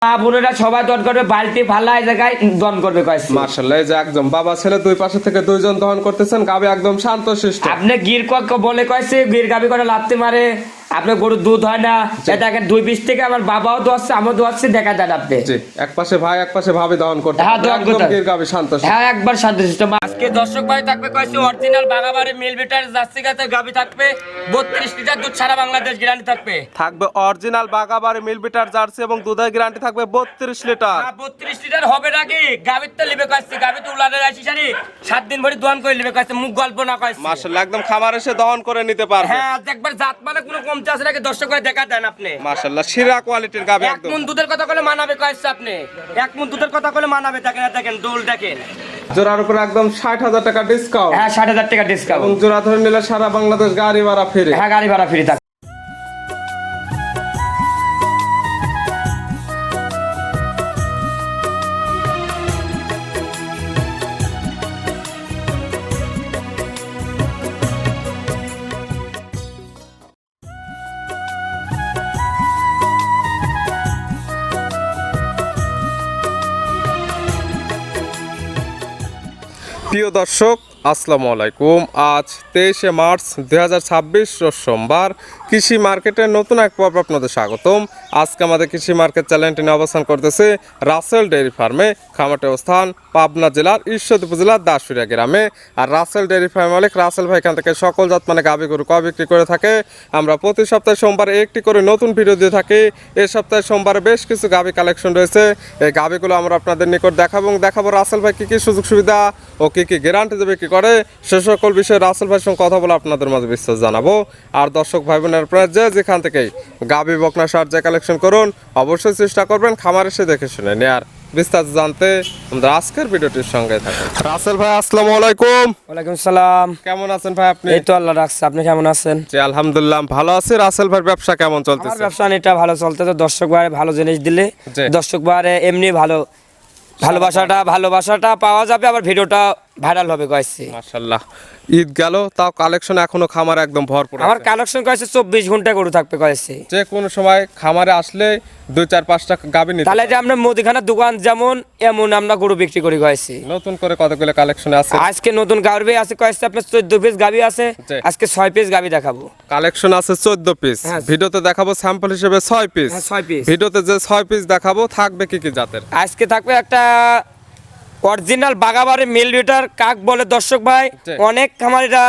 বোনেরা সবাই দন করবে, বালতি ফালা এই জায়গায় দন করবে কয়েছে। মাশাআল্লাহ, এই যে একদম বাবা ছেলে দুই পাশে থেকে দুইজন দহন করতেছেন, গাবি একদম শান্তশিষ্ট। আপনি গির বলে কয়েছে গির গাবি করে লাত্তি মারে, আপনার গরুর দুধ হয় না। দেখেন দুই পিস থেকে আমার বাবাও দোয়াচ্ছে, আমার দোয়াচ্ছে, দেখা যান আপনি। জি, এক পাশে ভাই এক পাশে ভাবি দহন করতে। হ্যাঁ, দহন করতে। গির গাবি শান্তশিষ্ট। হ্যাঁ, একবার শান্তশিষ্ট। আজকে দর্শক ভাই থাকবে কয়েছে অরিজিনাল বাগাবাড়ি মিল বিটার জার্সি গাছের গাবি থাকবে, 32 লিটার দুধ, সারা বাংলাদেশ গ্যারান্টি থাকবে। থাকবে অরিজিনাল বাগাবাড়ি মিল বিটার জার্সি এবং দুধের গ্যারান্টি থাকবে 32 লিটার। 32 লিটার হবে নাকি? গাবির তো লিবে কয়েছে, গাবি তো উলানের আসি সারি 7 দিন ভরি দহন করে লিবে কয়েছে, মুখ গল্প না কয়েছে। মাশাআল্লাহ, একদম খামার এসে দহন করে নিতে পারবে। হ্যাঁ, একবার জাত মানে কোনো কমতে আছে নাকি দর্শক ভাই দেখা দেন আপনি। মাশাআল্লাহ, শিরা কোয়ালিটির গাবি এক একদম। মন দুধের কথা বলে মানাবে কয়েছে আপনি, এক মন দুধের কথা বলে মানাবে। দেখেন দেখেন দোল দেখেন, জোড়ার উপর একদম 60,000 টাকা ডিসকাউন্ট। হ্যাঁ 60,000 টাকা এবং ডিসকাউন্ট। জোড়া ধরে নিলে সারা বাংলাদেশ গাড়ি ভাড়া ফ্রি। হ্যাঁ, গাড়ি ভাড়া ফ্রি থাকে। প্রিয় দর্শক, আসসালামু আলাইকুম। আজ 23শে মার্চ 2026 রোজ সোমবার। কৃষি মার্কেটের নতুন এক পর্ব আপনাদের স্বাগতম। আজকে আমাদের কৃষি মার্কেট চ্যানেলটি নিয়ে অবস্থান করতেছে রাসেল ডেয়ারি ফার্মে। খামারটি অবস্থান পাবনা জেলার ঈশ্বরদী উপজেলার দাসুরিয়া গ্রামে। আর রাসেল ডেয়ারি ফার্ম মালিক রাসেল ভাই এখান থেকে সকল জাত মানে গাভী গরু কয় বিক্রি করে থাকে। আমরা প্রতি সপ্তাহে সোমবারে একটি করে নতুন ভিডিও দিয়ে থাকি। এই সপ্তাহে সোমবারে বেশ কিছু গাভী কালেকশন রয়েছে। এই গাভীগুলো আমরা আপনাদের নিকট দেখাবো এবং দেখাবো রাসেল ভাই কী কী সুযোগ সুবিধা ও কী কী গ্যারান্টি দেবে কি করে, সে সকল বিষয়ে রাসেল ভাইয়ের সঙ্গে কথা বলে আপনাদের মাঝে বিস্তার জানাবো। আর দর্শক ভাই বোনের আপনারা যেখান থেকেই গাভী বকনা সার যে কালেকশন করুন, অবশ্যই চেষ্টা করবেন খামার এসে দেখে শুনে নেয়ার। বিস্তারিত জানতে আমাদের আজকের ভিডিওটির সঙ্গে থাকুন। রাসেল ভাই, আসসালামু আলাইকুম। ওয়ালাইকুম সালাম। কেমন আছেন ভাই আপনি? এই তো আল্লাহ রাখছে, আপনি কেমন আছেন? জি আলহামদুলিল্লাহ ভালো আছি। রাসেল ভাইয়ের ব্যবসা কেমন আমার চলতেছে? ব্যবসা এটা ভালো চলতেছে। দর্শক ভাই ভালো জিনিস দিলে জি। দর্শক ভাই এমনি ভালোবাসাটা পাওয়া যাবে, আবার ভিডিওটা ভাইরাল হবে কয়েছে। মাশাআল্লাহ, ঈদ গেল তাও কালেকশন এখনো খামার একদম ভরপুর আমার আছে। কালেকশন কয়েছে 24 ঘন্টা গরু থাকবে কয়েছে। যে কোনো সময় খামারে আসলে 2-4-5টা গাভী নিতে তাহলে যে আমরা মুদিখানার দোকান যেমন এমন আমরা গরু বিক্রি করি কয়েছে। নতুন করে কতগুলো কালেকশন আছে। আজকে নতুন গাভী আছে কয়েছে, আপনার 14 পিস গাভী আছে। জি। আজকে 6 পিস গাভী দেখাবো। কালেকশন আছে 14 পিস। হ্যাঁ। ভিডিওতে দেখাবো স্যাম্পল হিসেবে 6 পিস। হ্যাঁ, 6 পিস। ভিডিওতে যে 6 পিস দেখাবো থাকবে কি কি জাতের? আজকে থাকবে একটা অরিজিনাল বাগাবাড়ি মিল বিটার কাক বলে দর্শক ভাই। জি। অনেক খামারিরা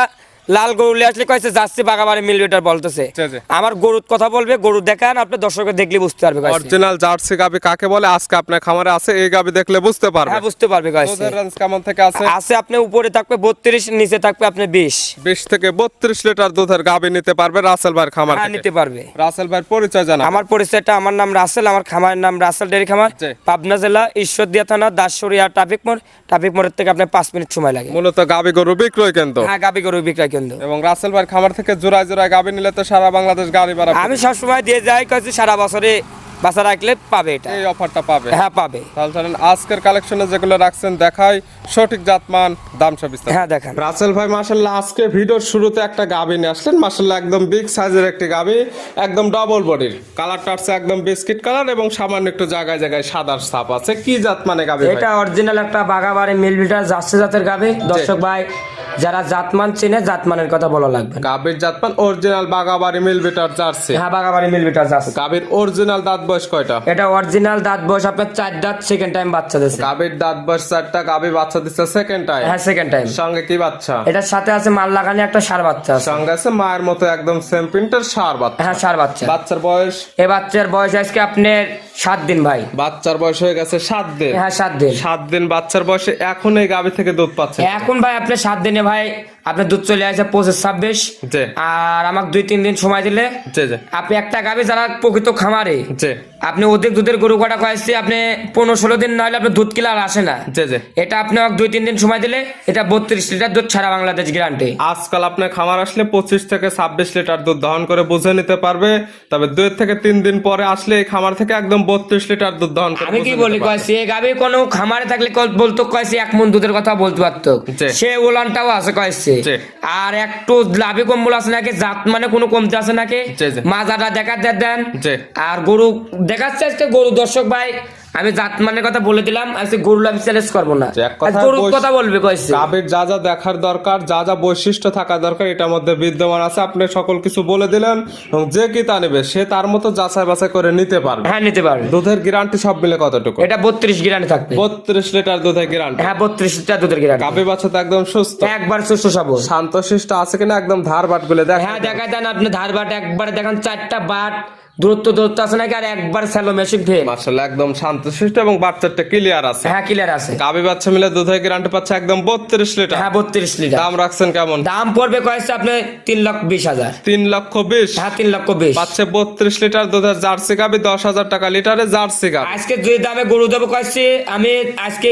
লাল গরু নিয়ে আসলে কয়েছে যাচ্ছে বাগাবাড়ি মিল বিটার বলতেছে। জি, জি। আমার গরুর কথা বলবে, গরু দেখান, আপনি দর্শককে দেখলে বুঝতে পারবে কয়েছে। অরিজিনাল জার্সি গাভী কাকে বলে আজকে আপনার খামারে আছে, এই গাভী দেখলে বুঝতে পারবে। হ্যাঁ, বুঝতে পারবে কয়েছে। দুধের রেঞ্জ কেমন থেকে আছে? আছে আপনি উপরে থাকবে 32, নিচে থাকবে আপনি 20। 20 থেকে 32 লিটার দুধের গাভী নিতে পারবে রাসেল ভাইয়ের খামার হ্যাঁ, থেকে। নিতে পারবে। রাসেল ভাইয়ের পরিচয় জানা। আমার পরিচয়টা, আমার নাম রাসেল, আমার খামারের নাম রাসেল ডেয়ারি খামার, জি। পাবনা জেলা ঈশ্বরদী থানা দাসুরিয়া ট্রাফিক মোড়ের থেকে আপনার 5 মিনিট সময় লাগে। মূলত গাভী গরু বিক্রয় কেন্দ্র। হ্যাঁ, গাবি গরু বিক্রয় কেন্দ্র। এবং রাসেল ভাইয়ের খামার থেকে জোড়ায় জোড়ায় গাভী নিলে তো সারা বাংলাদেশ গাড়ি ভাড়া আমি সবসময় দিয়ে যাই কাছে, সারা বছরে বাচ্চা রাখলে পাবে এটা। এই অফারটা পাবে। হ্যাঁ, পাবে। তাহলে চলেন আজকের কালেকশনে যেগুলো রাখছেন দেখাই, সঠিক জাতমান দাম সব বিস্তারিত। হ্যাঁ, দেখান। রাসেল ভাই মাশাআল্লাহ আজকে ভিডিওর শুরুতে একটা গাভী নিয়ে আসলেন। মাশাআল্লাহ একদম বিগ সাইজের একটি গাভী, একদম ডাবল বডির। কালারটা আছে একদম বিস্কিট কালার এবং সামান্য একটু জায়গায় জায়গায় সাদার ছাপ আছে। কি জাত মানে গাভী ভাই? এটা অরিজিনাল একটা বাগাবাড়ি মিল বিটার জার্সি জাতের গাভী। দর্শক ভাই যারা জাতমান চিনে, জাতমানের কথা বলা লাগবে না। গাভীর জাতমান অরিজিনাল বাগাবাড়ি মিল বিটার জার্সি। হ্যাঁ, বাগাবাড়ি মিল বিটার জার্সি। গাভীর অরিজিনাল দাঁত বয়স কয়টা? এটা অরিজিনাল দাঁত বয়স আপনার 4 দাঁত, সেকেন্ড টাইম বাচ্চা দিচ্ছে। গাভীর দাঁত বয়স 4টা, গাভী বাচ্চা দিচ্ছে সেকেন্ড টাইম। হ্যাঁ, সেকেন্ড টাইম। সঙ্গে কি বাচ্চা? এটার সাথে আছে মাল লাগানি একটা ষাঁড় বাচ্চা আছে। সঙ্গে আছে মায়ের মতো একদম সেম প্রিন্টের ষাঁড় বাচ্চা। হ্যাঁ, ষাঁড় বাচ্চা। বাচ্চার বয়স? এই বাচ্চার বয়স আজকে আপনার 7 দিন ভাই। বাচ্চার বয়স হয়ে গেছে 7 দিন। হ্যাঁ, 7 দিন। 7 দিন বাচ্চার বয়সে এখন এই গাভী থেকে দুধ পাচ্ছে। এখন ভাই আপনি 7 দিনে ভাই আপনার দুধ চলে আসে 25-26। জি। আর আমাকে 2-3 দিন সময় দিলে জি জি আপনি একটা গাভী যারা প্রকৃত খামারে, জি আপনি অধিক দুধের গরু কাটা কয়েছে, আপনি 15-16 দিন না হলে আপনার দুধ কিলা আর আসে না। জি জি এটা আপনি আমাকে 2-3 দিন সময় দিলে এটা 32 লিটার দুধ সারা বাংলাদেশ গ্যারান্টি। আজকাল আপনার খামার আসলে 25 থেকে 26 লিটার দুধ দহন করে বুঝে নিতে পারবে। তবে 2 থেকে 3 দিন পরে আসলে এই খামার থেকে একদম একদম 32 লিটার দুধ দহন করে আমি কি বলি কয়েছি এই গাবি কোনো খামারে থাকলে বলতো কয়েছি 1 মণ দুধের কথা বলতে পারতো, জি। সে ওলানটাও আছে কয়েছে, জি। আর একটু লাভে কম্বল আছে নাকি, জাত মানে কোনো কমতে আছে নাকি, জি, জি। মাজাটা দেখা দেন, জি। আর গরু দেখাচ্ছে আজকে গরু দর্শক ভাই আমি জাত মানের কথা বলে দিলাম, আজকে গরু আমি চ্যালেঞ্জ করবো না, এক কথায় গরুর কথা বলবে কয়েছে। গাভীর যা যা দেখার দরকার, যা যা বৈশিষ্ট্য থাকা দরকার এটার মধ্যে বিদ্যমান আছে, আপনি সকল কিছু বলে দিলেন এবং যে কি তা নেবে সে তার মতো যাচাই বাছাই করে নিতে পারবে। হ্যাঁ নিতে পারবে। দুধের গ্যারান্টি সব মিলে কতটুকু? এটা 32 গ্যারান্টি থাকবে। 32 লিটার দুধের গ্যারান্টি। হ্যাঁ 32 লিটার দুধের গ্যারান্টি। গাভী বাচ্চা তো একদম সুস্থ, একবার সুস্থ সবল শান্তশিষ্ট আছে কিনা একদম ধার বাট গুলো দেখ। হ্যাঁ দেখা দেন আপনি ধার বাট একবার দেখেন 4টা বাট দূরত্ব আছে নাকি, আর একবার স্যালো মেশিন ফেল মাশাআল্লাহ একদম শান্তশিষ্ট এবং বাচ্চাটা ক্লিয়ার আছে। হ্যাঁ ক্লিয়ার আছে। গাভী বাচ্চা মিলে দুধের গ্যারান্টি পাচ্ছে একদম 32 লিটার। হ্যাঁ 32 লিটার। দাম রাখছেন কেমন? দাম পড়বে কয়েছে আপনি 3,20,000। 3,20,000। হ্যাঁ 3,20,000 পাচ্ছে 32 লিটার দুধের জার্সি গাভী 10,000 টাকা লিটারে জার্সি গাভী। আজকে যে দামে গরু দেবো কয়েছে আমি আজকে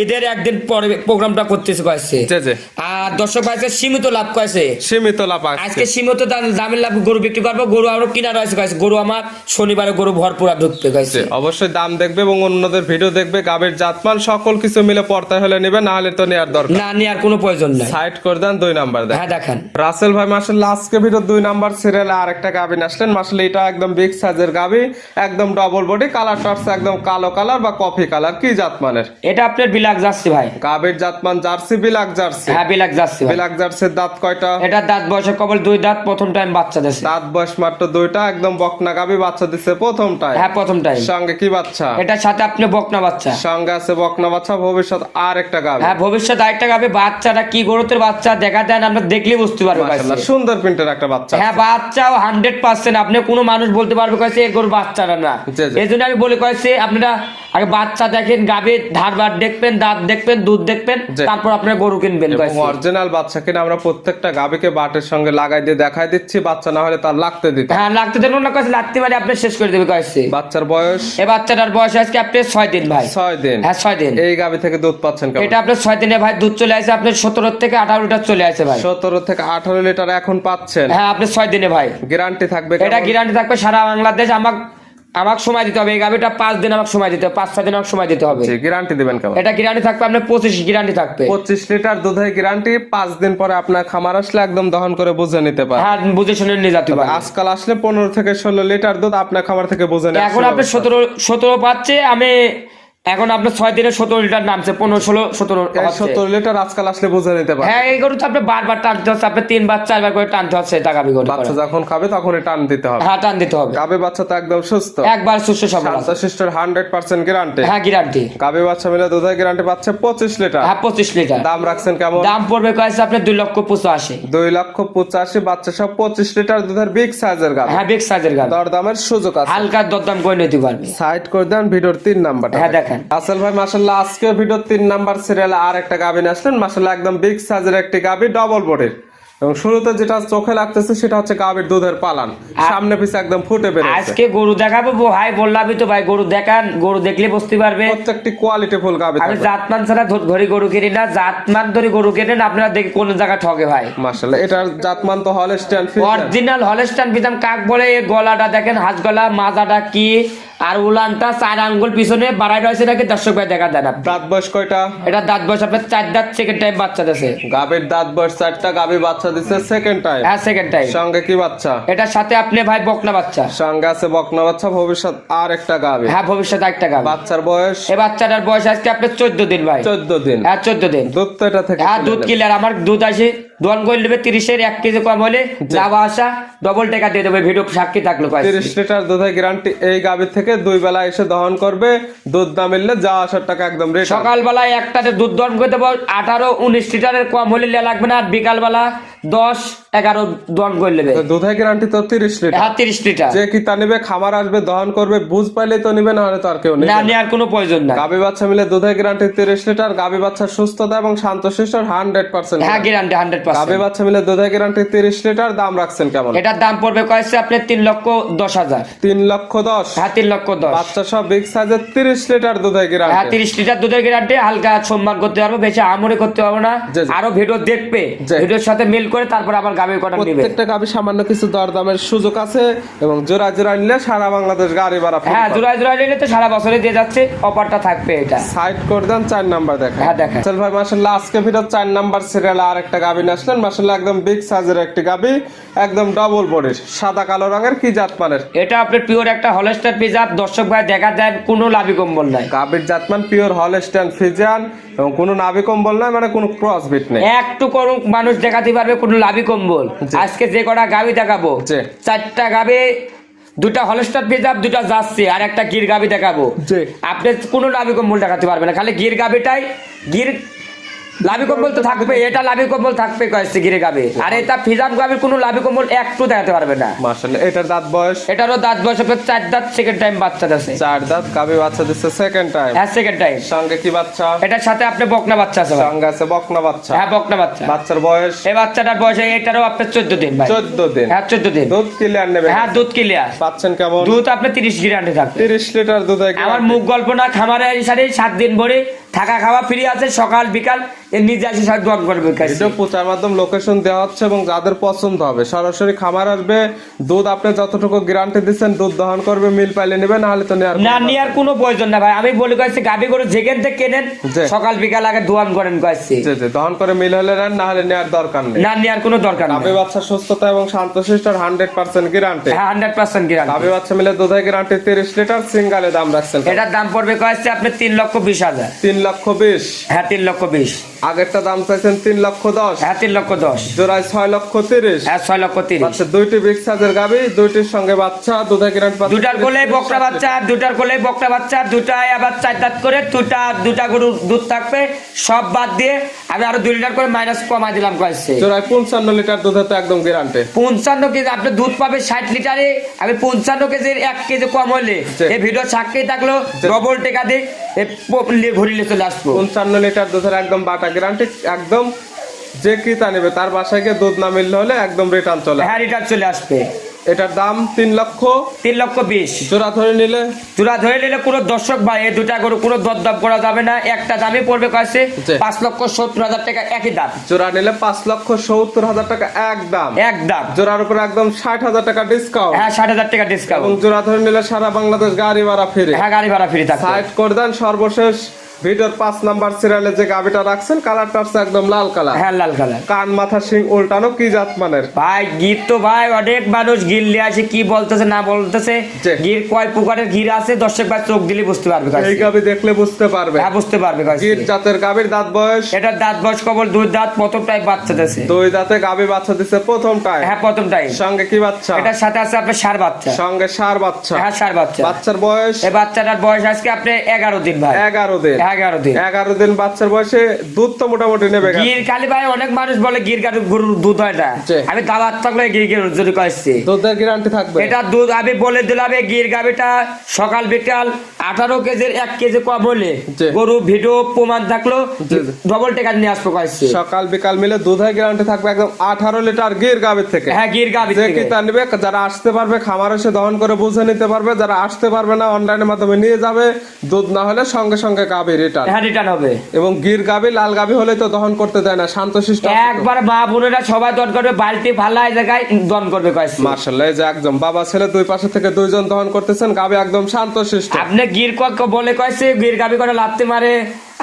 ঈদের একদিন পরে প্রোগ্রামটা করতেছি কয়েছে, জি জি। আর দর্শক ভাইকে সীমিত লাভ কয়েছে, সীমিত লাভ আজকে সীমিত দামের লাভ গরু বিক্রি করবো, গরু আরো কিনা রয়েছে কয়েছে, গরু আমার শনিবারে গরু ভরপুর ঢুকতে কয়েছে। অবশ্যই দাম দেখবে এবং অন্যদের ভিডিও দেখবে, গাভীর জাতমান সকল কিছু মিলে পড়তে হলে নেবে, না হলে তো নেওয়ার দরকার না নেওয়ার কোনো প্রয়োজন নাই। সাইড করে দেন 2 নাম্বার দেন। হ্যাঁ দেখেন রাসেল ভাই মাশাআল্লাহ আজকে ভিডিও 2 নাম্বার সিরিয়ালে আরেকটা গাভী আসলেন। মাশাআল্লাহ এটা একদম বিগ সাইজের গাভী, একদম ডবল বডি, কালারটা হচ্ছে একদম কালো কালার বা কফি কালার। কি জাতমানের? এটা আপনার বিলাক যাচ্ছে ভাই। গাভীর জাতমান জার্সি, বিলাক জার্সি। হ্যাঁ বিলাক যাচ্ছে ভাই। বিলাক জার্সির দাঁত কয়টা? এটা দাঁত বয়সে কেবল 2 দাঁত, প্রথম টাইম বাচ্চা দিছে। দাঁত বয়স মাত্র 2টা, একদম বকনা গাভী, বাচ্চা দিচ্ছে প্রথমটাই। হ্যাঁ প্রথম টাইম। সঙ্গে কি বাচ্চা? এটার সাথে আপনি বকনা বাচ্চা। সঙ্গে আছে বকনা বাচ্চা, ভবিষ্যৎ আর একটা গাভী। হ্যাঁ ভবিষ্যৎ আরেকটা গাবে, বাচ্চাটা কি গরুতের বাচ্চা দেখা দেন, আমরা দেখলেই বুঝতে পারবো। মাশাআল্লাহ সুন্দর প্রিন্টের একটা বাচ্চা। হ্যাঁ বাচ্চাও 100% আপনি কোনো মানুষ বলতে পারবে কয়েছে এই গরু বাচ্চাটা না, জি, জি। এই জন্য আমি বলে কয়েছে আপনারা আগে বাচ্চা দেখেন, গাবে ধারবার দেখবেন, দাঁত দেখবেন, দুধ দেখবেন, জি। তারপর আপনার গরু কিনবেন এবং কয়েছে। অরিজিনাল বাচ্চা কিনা আমরা প্রত্যেকটা গাভীকে বাটের সঙ্গে লাগাই দিয়ে দেখাই দিচ্ছি, বাচ্চা না হলে তার লাগতে দিতে। হ্যাঁ লাগতে দেন না কয়েছে, লাগতে পারে আপনি শেষ করে দেবে কয়েছে। বাচ্চার বয়স? এই বাচ্চাটার বয়স আজকে আপনি 6 দিন ভাই। 6 দিন। হ্যাঁ 6 দিন। এই গাভী থেকে দুধ পাচ্ছেন কেমন? এটা আপনার 6 দিনে ভাই দুধ চলে আসে আপনার 17 থেকে 18 লিটার চলে আসে ভাই। 17 থেকে 18 লিটার এখন পাচ্ছেন। হ্যাঁ আপনি 6 দিনে ভাই। গ্যারান্টি থাকবে এটা কেমন? গ্যারান্টি থাকবে সারা বাংলাদেশ। আমাকে সময় দিতে হবে, এই গাভিটা 5 দিন আমাকে সময় দিতে হবে, 5-6 দিন আমাকে সময় দিতে হবে। জি, গ্যারান্টি দিবেন কেমন? এটা গ্যারান্টি থাকবে আপনার 25 গ্যারান্টি থাকবে। 25 লিটার দুধের গ্যারান্টি, 5 দিন পরে আপনার খামার আসলে একদম দহন করে বুঝে নিতে পারে। হ্যাঁ বুঝে শুনে নিয়ে যেতে পারবে। আজকাল আসলে 15 থেকে 16 লিটার দুধ আপনার খামার থেকে বুঝে নেওয়া এখন আপনি 17 পাচ্ছে, আমি এখন আপনার 6 দিনে 17 লিটার নামছে, 15-16-17 হচ্ছে। 17 লিটার আজকাল আসলে বুঝে নিতে পারে। হ্যাঁ এই গরু তো আপনি বারবার টানতে হচ্ছে, আপনি 3-4 করে টানতে হচ্ছে, এটা গাভি গরু। বাচ্চা যখন খাবে তখন টান দিতে হবে। হ্যাঁ টান দিতে হবে। গাভী বাচ্চা তো একদম সুস্থ, একবার সুস্থ সবল আছে। শান্তশিষ্টর 100% গ্যারান্টি। হ্যাঁ গ্যারান্টি। গাভী বাচ্চা মিলে দুধের গ্যারান্টি পাচ্ছে 25 লিটার। হ্যাঁ 25 লিটার। দাম রাখছেন কেমন? দাম পড়বে কয়েছে আপনি 2,85,000। 2,85,000 বাচ্চা সব 25 লিটার দুধের বিগ সাইজের গাভী। হ্যাঁ বিগ সাইজের গাভি, দরদামের সুযোগ আছে। হালকা দরদাম করে নিতে পারবে। সাইড করে দেন ভিডিওর 3 নাম্বারটা। হ্যাঁ দেখেন আসল ভাই মাশাআল্লাহ আজকে ভিডিওর 3 নাম্বার সিরিয়ালে আর একটা গাভী আসলেন। মাশাআল্লাহ একদম বিগ সাইজের একটি গাভী, ডবল বডির, এবং শুরুতে যেটা চোখে লাগতেছে সেটা হচ্ছে গাভীর দুধের পালান, সামনে পিছে একদম ফুটে বেরোচ্ছে। আজকে গরু দেখাবো ভাই, বললামই তো ভাই গরু দেখান, গরু দেখলে বুঝতে পারবে। প্রত্যেকটি কোয়ালিটি ফুল গাভী আমি থাকবে। জাতমান ছাড়া ধরি গরু কিনি না, জাতমান ধরে গরু কেনেন আপনারা দেখে কোন জায়গা ঠকে ভাই। মাশাআল্লাহ এটার জাতমান তো Holstein Friesian. Original Holstein Friesian কাক বলে, এই গলাটা দেখেন হাঁস গলা, মাজাটা কি, আর উলানটা 4 আঙ্গুল পিছনে বাড়াই রয়েছে নাকি দর্শক ভাই দেখা দেন। দাঁত বয়স কয়টা? এটা দাঁত বয়স আপনার 4 দাঁত, সেকেন্ড টাইম বাচ্চা দিছে। গাভীর দাঁত বয়স 4টা, গাভী বাচ্চা দিছে সেকেন্ড টাইম। হ্যাঁ সেকেন্ড টাইম। সঙ্গে কি বাচ্চা? এটার সাথে আপনি ভাই বকনা বাচ্চা। সঙ্গে আছে বকনা বাচ্চা, ভবিষ্যৎ আর একটা গাভী। হ্যাঁ ভবিষ্যৎ একটা গাভি। বাচ্চার বয়স? এই বাচ্চাটার বয়স আজকে আপনার 14 দিন ভাই। 14 দিন। হ্যাঁ 14 দিন। দুধ তো এটা থেকে হ্যাঁ দুধ কিলার, আমার দুধ আসে দোয়ান করে নেবে 30-এর 1 কেজি কম হলে যাওয়া আসা ডবল টাকা দিয়ে দেবে, ভিডিও সাক্ষী থাকলো। 30 লিটার দুধের গ্যারান্টি। এই গাভীর থেকে 2 বেলা এসে দহন করবে, দুধ না মিললে যাওয়া আসার টাকা একদম রেট। সকালবেলায় একটাতে দুধ দহন করে দেবো, 18-19 লিটারের কম হলে লাগবে না, আর বিকালবেলা 10-11 দহন করে নেবে। দুধের গ্যারান্টি তো 30 লিটার। হ্যাঁ 30 লিটার। যে কি তা নেবে, খামার আসবে দহন করবে, বুঝ পাইলেই তো নিবে, না হলে তো আর কেউ নেবে না না। নেওয়ার কোনো প্রয়োজন না। গাভী বাচ্চা মিলে দুধের গ্যারান্টি 30 লিটার। গাভী বাচ্চার সুস্থতা এবং শান্তশিষ্টর 100%। হ্যাঁ গ্যারান্টি 100%। গাভী বাচ্চা মিলে দুধের গ্যারান্টি 30 লিটার। দাম রাখছেন কেমন? এটার দাম পড়বে কয়েছে আপনি 3,10,000। 3,10,000। হ্যাঁ 3,10,000। বাচ্চা সব বিগ সাইজের 30 লিটার দুধের হ্যাঁ গ্যারান্টি। 30 লিটার দুধের গ্যারান্টি, হালকা সম্মান করতে পারবো, বেশি আমরে করতে পারবো না। জি, জি। আরো ভিডিও দেখবে, জি। ভিডিওর সাথে মিল করে তারপর আবার গাভী কটা নেবে। প্রত্যেকটা গাভী সামান্য কিছু দরদামের সুযোগ আছে এবং জোড়া জোড়া নিলে সারা বাংলাদেশ গাড়ি ভাড়া free হ্যাঁ পাবে। জোড়ায় জোড়ায় নিলে তো সারা বছরে দিয়ে যাচ্ছে, অফারটা থাকবে এটা। সাইড করে দেন 4 নাম্বার দেখেন। হ্যাঁ দেখেন। চল ভাই মাশাআল্লাহ আজকে ভিডিও 4 নাম্বার সিরিয়ালে আরেকটা গাভী নিয়ে আসলেন। মাশাআল্লাহ একদম বিগ সাইজের একটি গাভী, একদম ডবল বডির, সাদা কালো রঙের, কি জাত মানের? এটা আপনার পিওর একটা হলস্টার পিজাব। দর্শক ভাই দেখা যায় কোনো লাভি কম্বল নাই। গাভীর জাতমান পিওর হলস্টাইন ফ্রিজিয়ান এবং কোনো নাভি কম্বল নাই, মানে কোনো ক্রস বিট নেই। একটু করুক মানুষ দেখাতে পারবে কোনো লাভি কম্বল। জি। আজকে যে কটা গাভী দেখাবো, জি। 4টা গাভী, 2টা হলস্টার পিজাব, 2টা জার্সি আর একটা গির গাভী দেখাবো। জি। আপনি কোনো লাভি কম্বল দেখাতে পারবে না, খালি গির গাভীটাই গির। লাভি কম্বল তো থাকবে, এটা লাভি কম্বল থাকবে কয়েছে গিরে গাবে। আর এটা ফিজাম গাভীর কোনো লাভি কম্বল একটু দেখাতে পারবে না। মাশাআল্লাহ এটার দাঁত বয়স? এটারও দাঁত বয়স আপনার 4 দাঁত, সেকেন্ড টাইম বাচ্চা দিচ্ছে। 4 দাঁত, গাভী বাচ্চা দিচ্ছে সেকেন্ড টাইম। হ্যাঁ সেকেন্ড টাইম। সঙ্গে কি বাচ্চা? এটার সাথে আপনি বকনা বাচ্চা আছে ভাই। সঙ্গে আছে বকনা বাচ্চা। হ্যাঁ বকনা বাচ্চা। বাচ্চার বয়স? এই বাচ্চাটার বয়স এটারও আপনার 14 দিন ভাই। 14 দিন। হ্যাঁ 14 দিন। দুধ ক্লিয়ার নেবে? হ্যাঁ দুধ ক্লিয়ার। পাচ্ছেন কেমন? দুধ আপনি 30 গ্রান্ডে থাকবে। 30 লিটার দুধ। আমার মুখ গল্প না, খামারে সাথে 7 দিন ভরে থাকা খাওয়া ফ্রি আছে, সকাল বিকাল নিজে আসে সব দোয়ান করবে। ভিডিও প্রচার মাধ্যম লোকেশন দেওয়া হচ্ছে এবং যাদের পছন্দ হবে সরাসরি খামার আসবে। দুধ আপনি যতটুকু গ্যারান্টি দিচ্ছেন দুধ দহন করবে, মিল পাইলে নেবে, না হলে তো নেওয়ার কোনো প্রয়োজন না ভাই। আমি বলি কয়েছি গাভী গরু যেখান থেকে কেনেন জি। সকাল বিকাল আগে দোয়ান করেন কয়েছি। জি জি, দহন করে মিল হলে নেন, না হলে নেওয়ার দরকার নেই। না নেওয়ার কোনো দরকার নেই। গাভী বাচ্চা সুস্থতা এবং শান্তশিষ্ট 100% গ্যারান্টি। হ্যাঁ 100% গ্যারান্টি। গাভী বাচ্চা মিলে দুধের গ্যারান্টি 30 লিটার। সিঙ্গালে দাম রাখছেন? এটার দাম পড়বে কয়েছে আপনি 3,20,000। 3,20,000। হ্যাঁ 3,20,000। আগেরটা দাম চাইছেন 3,10,000। হ্যাঁ 3,10,000। জোড়ায় 6,30,000। হ্যাঁ 6,30,000। আচ্ছা, দুইটি বিগ সাইজের গাভী, দুইটির সঙ্গে বাচ্চা, দুধের গ্যারান্টি পাচ্ছেন? দুটার কোলে বকরা বাচ্চা, দুটার কোলে বকরা বাচ্চা, দুটায় আবার 4 দাঁত করে, দুটা গরুর দুধ থাকবে। সব বাদ দিয়ে আমি আরো 2 লিটার করে মাইনাস কমাই দিলাম কয়েছে। জোড়ায় 55 লিটার দুধের তো একদম গ্যারান্টি। 55 কেজি আপনি দুধ পাবে 60 লিটারে। আমি 55 কেজির 1 কেজি কম হলে জি। এই ভিডিও সাক্ষী থাকলো জি। ডবল টাকা দিয়ে ভরিলে চলে আসবো। 55 লিটার দুধের একদম বাটা গ্যারান্টি। একদম যে ক্রেতা নেবে তার বাসায় গিয়ে দুধ না মিললে হলে একদম রিটার্ন চলে আসবে। হ্যাঁ রিটার্ন চলে আসবে। এটার দাম 3,20,000। জোড়া ধরে নিলে? জোড়া ধরে নিলে কোনো দর্শক ভাই এই দুটা গরু কোনো দরদাম করা যাবে না। একটা দামে পড়বে কাছে জি। 5,70,000 টাকা একই দাম। জোড়া নিলে 5,70,000 টাকা একদম। একদম। জোড়ার উপর একদম 60,000 টাকা ডিসকাউন্ট। হ্যাঁ 60,000 টাকা এবং ডিসকাউন্ট। জোড়া ধরে নিলে সারা বাংলাদেশ গাড়ি ভাড়া ফিরে। হ্যাঁ গাড়ি ভাড়া ফ্রি থাকবে। সাইড করে দেন। সর্বশেষ ভিডিওর 5 নাম্বার সিরিয়ালে যে গাবিটা রাখছেন কালারটা হচ্ছে একদম লাল কালার। হ্যাঁ লাল কালার। কান মাথা শিং উল্টানো, কি জাত মানের? ভাই গির তো ভাই অনেক মানুষ গির লিয়ে আসে, কি বলতেছে না বলতেছে। জি। গির কয় প্রকারের গির আছে দর্শক ভাই চোখ দিলে বুঝতে পারবে। এই গাবি দেখলে বুঝতে পারবে। হ্যাঁ বুঝতে পারবে। গির জাতের গাবির দাঁত বয়স? এটার দাঁত বয়স কেবল 2 দাঁত, প্রথম টাইম বাচ্চা দিয়েছে। 2 দাঁতে গাবি বাচ্চা দিছে প্রথম টাইম। হ্যাঁ প্রথম টাইম। সঙ্গে কি বাচ্চা? এটার সাথে আছে আপনার ষাঁড় বাচ্চা। সঙ্গে ষাঁড় বাচ্চা। হ্যাঁ ষাঁড় বাচ্চা। বাচ্চার বয়স? এই বাচ্চাটার বয়স আজকে আপনি 11 দিন ভাই। 11 দিন। 11 দিন। 11 দিন বাচ্চার বয়সে দুধ তো মোটামুটি নেবে। গির খালি ভাই অনেক মানুষ বলে গির গরুর দুধ হয় না। জি। আমি দাওয়াত থাকলে গির যদি কয়েছি দুধের গ্যারান্টি থাকবে? এটা দুধ আমি বলে দিলাম এই গির গাবিটা সকাল বিকাল 18 কেজির 1 কেজি কম হলে জি। গরু ভিডিও প্রমাণ থাকলো জি। ডবল টাকা নিয়ে আসবো কয়েছি। সকাল বিকাল মিলে দুধের গ্যারান্টি থাকবে একদম 18 লিটার গির গাবির থেকে। হ্যাঁ গির গাবি যে থেকে। কি তা নিবে, যারা আসতে পারবে খামার এসে দহন করে বুঝে নিতে পারবে, যারা আসতে পারবে না অনলাইনের মাধ্যমে নিয়ে যাবে। দুধ না হলে সঙ্গে সঙ্গে গাবি রিটার্ন। হ্যাঁ রিটার্ন হবে। এবং গির গাবি লাল গাবি হলে তো দহন করতে দেয় না, শান্তশিষ্ট। একবার মা বোনেরা সবাই দন করবে, বালতি ফালা এই জায়গায় দন করবে কয়েছি। মাশাআল্লাহ, এই যে একদম বাবা ছেলে দুই পাশে থেকে দুইজন দহন করতেছেন, গাবি একদম শান্তশিষ্ট। আপনি গির বলে কয়েছে গির গাবি করে লাত্তি মারে,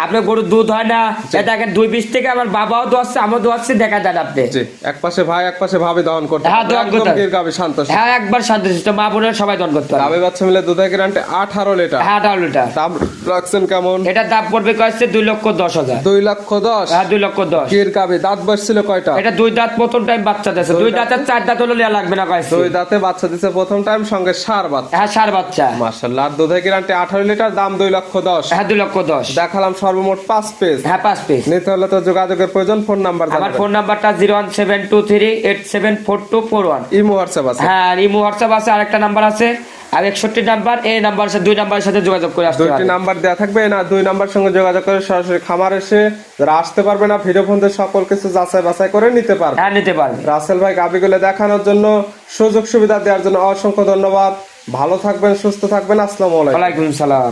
আপনার গরুর দুধ হয় না। দেখেন 2-20 থেকে আমার বাবাও দোয়াচ্ছে, আমার দোয়াচ্ছে, দেখা যায় আপনি। জি, এক পাশে ভাই এক পাশে ভাবি দহন করতে হ্যাঁ, পারবে, দহন একদম করতে গির গাবি শান্তশিষ্ট। হ্যাঁ একবার শান্তশিষ্ট, মা বোনের সবাই দন করতে পারবে। গাবি বাচ্চা মিলে দুধের গ্যারান্টি 18 লিটার। হ্যাঁ 18 লিটার। দাম রাখছেন কেমন? এটার দাম পড়বে কয়েছে 2,10,000। 2,10,000। হ্যাঁ 2,10,000। গির গাবি দাঁত বসছিল কয়টা? এটা 2 দাঁত প্রথম টাইম বাচ্চা দিয়েছে। 2 দাঁতের 4 দাঁত হলে নেওয়া লাগবে না কয়েছে। 2 দাঁতে বাচ্চা দিছে প্রথম টাইম, সঙ্গে ষাঁড় বাচ্চা। হ্যাঁ ষাঁড় বাচ্চা। মাশাআল্লাহ, আর দুধের গ্যারান্টি 18 লিটার, দাম 2,10,000। হ্যাঁ 2,10,000। দেখালাম সর্বমোট 5 পেজ। হ্যাঁ 5 পিস। নিতে হলে তো যোগাযোগের প্রয়োজন। ফোন নাম্বার আমার জানাবেন। ফোন নাম্বারটা 01723874241। ইমো হোয়াটসঅ্যাপ আছে? হ্যাঁ আর ইমো হোয়াটসঅ্যাপ আছে, আরেকটা নাম্বার আছে আর 61 নাম্বার। এই নাম্বার আছে, 2 নাম্বারের সাথে যোগাযোগ করে আসতে দুইটি পারবেন। নাম্বার দেওয়া থাকবে, না 2 নাম্বার সঙ্গে যোগাযোগ করে সরাসরি খামার এসে যারা আসতে পারবে না ভিডিও ফোন দিয়ে সকল কিছু যাচাই বাছাই করে নিতে পারবে। হ্যাঁ নিতে পারবেন। রাসেল ভাই গাবিগুলো দেখানোর জন্য, সুযোগ সুবিধা দেওয়ার জন্য অসংখ্য ধন্যবাদ। ভালো থাকবেন, সুস্থ থাকবেন। আসসালামু আলাইকুম। ওয়ালাইকুম সালাম।